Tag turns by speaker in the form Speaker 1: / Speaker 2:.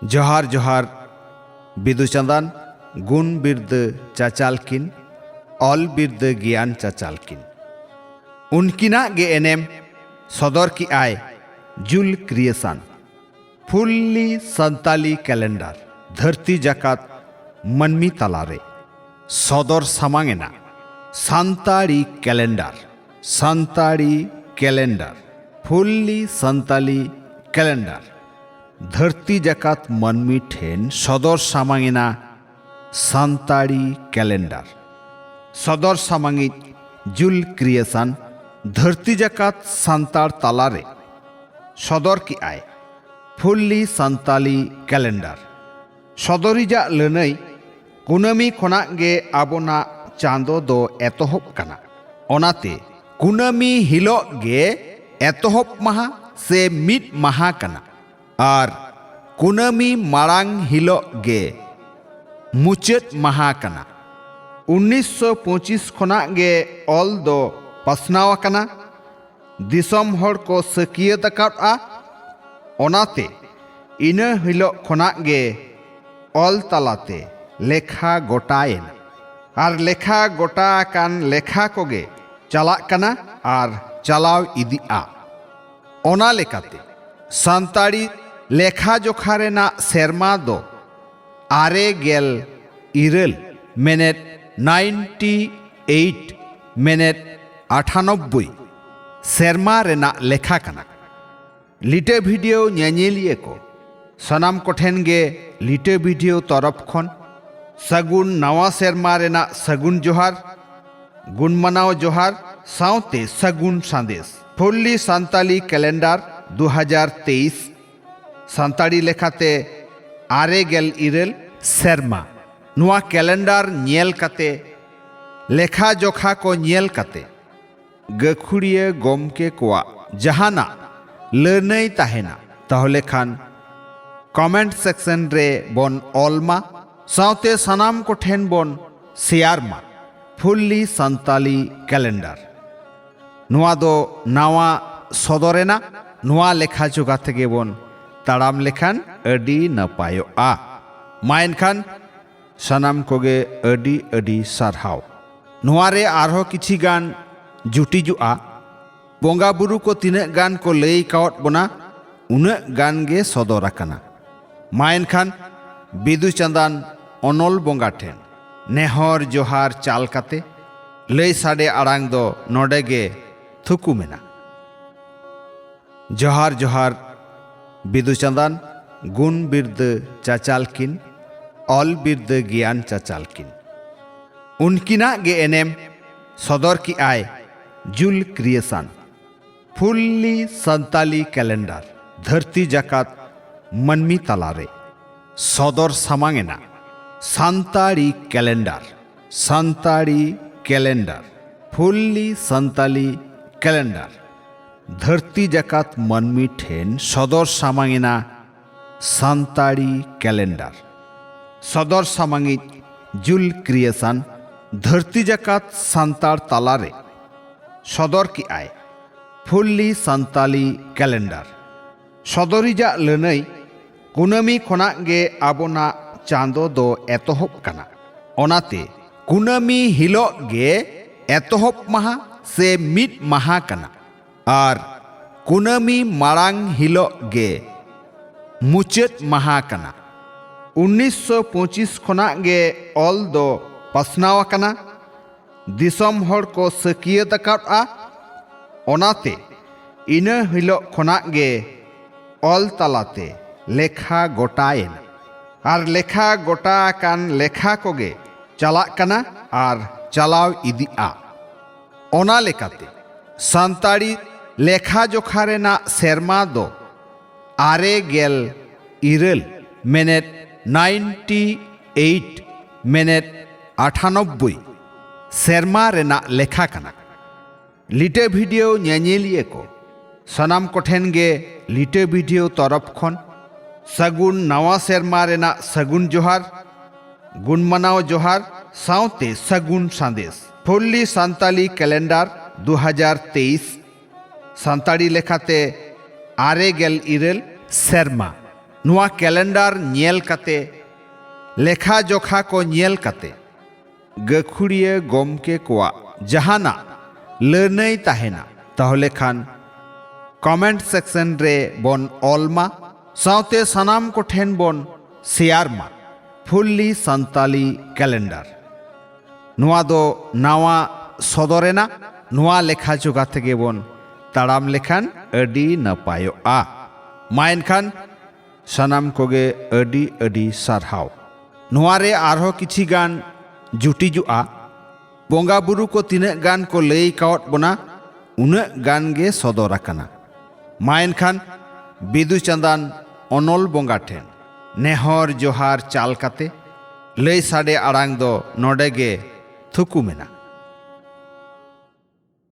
Speaker 1: जोहार जोहार बिदुचंदन गुण बिरद चाचालकिन ऑल बिरद ज्ञान चाचालकिन उनकिना गे एनेम सदर की आय जुल क्रिएशन फुल्ली संताली कैलेंडर धरती जाकात मनमी तलारे सदर सामांगेना संताड़ी कैलेंडर फुल्ली संताली कैलेंडर धरती जाकात मनमी ठेन सदर सामांगेना संताड़ी कैलेंडर सदर सामांगी जुल क्रिएशन धरती जाकात संतार तलारे सदर की आय फुल्ली संताली कैलेंडर सदरिजा लनई कुनामी खोना गे आबोना चांदो दो एतोहब कना ओनाते कुनामी हिलो गे एतोहब महा से मिट महा कना और कुनामी मारांग हिलो गे मुचेत महा कना 1925 खोना गे ऑल दो पसनाव कना दिसम हर को सकियत अकाउटा ओनाते इना हिलो खोना गे ऑल तलाते लेखा गोटायन और लेखा गोटा कान लेखा कोगे चला कना और चलाव इदिआ ओना लेकाते संताड़ी लेखा जोखा रेना सेरमा दो आरे गेल इरल मिनट 98 मिनट 98 सेरमा रेना लेखा कना लिटे वीडियो ᱧᱮᱧᱮᱞᱤᱭᱟᱹ को सनाम कोठेन गे लिटे वीडियो तरफ खन सगुन नवा सेरमा रेना सगुन जोहार गुण मनाव जोहार साउते सगुन संदेश फुल्ली संताली कैलेंडर 2023 संताड़ी लेखाते आरे गेल इरल सेरमा नुआ कैलेंडर ᱧᱮᱞ कते लेखा जोखा को ᱧᱮᱞ कते गखुड़िया गोमके कोआ जहाना लर्नई ताहेना ताहले खान कमेंट सेक्शन रे बोन ऑलमा साउते सनाम को ठेन बोन शेयर मा फुल्ली संताली कैलेंडर नुआ दो नावा सदरेना नुआ लेखा जोगा तेगे बोन ताड़ाम लेखान अडी नपायो आ माइन खान सनाम कोगे अडी अडी सारहाव नुआ रे आरहो किछि गान जुटी जुआ बोंगा बुरु को तीना गान को लई कावत बोना उना गान गे सदराकना माइन खान बिदुचंदन अनल बोंगा ठेन नेहर जोहार चाल काते लई साडे आड़ांग दो नोडे गे थुकु मेना जोहार जोहार बिदुचंदन गुण बिरद चाचालकिन ऑल बिरद ज्ञान चाचालकिन उनकिना गे एनेम सदर की आय जुल क्रिएशन फुल्ली संताली कैलेंडर धरती जाकात मनमी तलारे सदर सामांगेना संताड़ी कैलेंडर फुल्ली संताली कैलेंडर धरती जाकात मनमी ठेन सदर सामांगेना संताड़ी कैलेंडर सदर सामांगी जुल क्रिएशन धरती जाकात संतार तलारे सदर की आय फुल्ली संताली कैलेंडर सदरिजा लनई कुनामी खोना गे आबोना चांदो दो एतोहब कना ओनाते कुनामी हिलो गे एतोहब महा से मिट महा कना और कुनामी मारांग हिलो गे मुचेत महा कना 1925 खोना गे ऑल दो पसनाव कना दिसम हर को सकियत अकाउटा ओनाते इना हिलो खोना गे ऑल तलाते लेखा गोटायन और लेखा गोटा कान लेखा कोगे चला कना और चलाव इदिआ ओना लेकाते संताड़ी लेखा जोखा रेना सेरमा दो आरे गेल इरल मिनट 98 मिनट 98 सेरमा रेना लेखा कना लिटे वीडियो ᱧᱮᱧᱮᱞᱤᱭᱟᱹ को सनाम कोठेन गे लिटे वीडियो तरफ खन सगुन नवा सेरमा रेना सगुन जोहार गुण मनाव जोहार साउते सगुन संदेश फुल्ली संताली कैलेंडर 2023 संताड़ी लेखाते आरे गेल इरल सेरमा नुआ कैलेंडर नेल कते लेखा जोखा को नेल कते गखुड़िया गोमके कोआ जहाना लर्नई ताहेना ताहले खान कमेंट सेक्शन रे बोन ऑलमा साउते सनाम को ठेन बोन शेयर मा फुल्ली संताली कैलेंडर नुआ दो नावा सदरेना नुआ लेखा जोगा तेगे बोन ताड़ाम लेखान अडी नपायो आ माइन खान सनाम कोगे अडी अडी सारहाव नुआरे आरहो किछि गान जुटी जुआ बोंगा बुरु को तिने गान को लई कावत बोना उने गान गे सदराकना माइन खान बिदु चंदान अनल बोंगा ठेन नेहर जोहार चाल काते लई साडे आड़ांग दो नोडे गे थुकु मेना।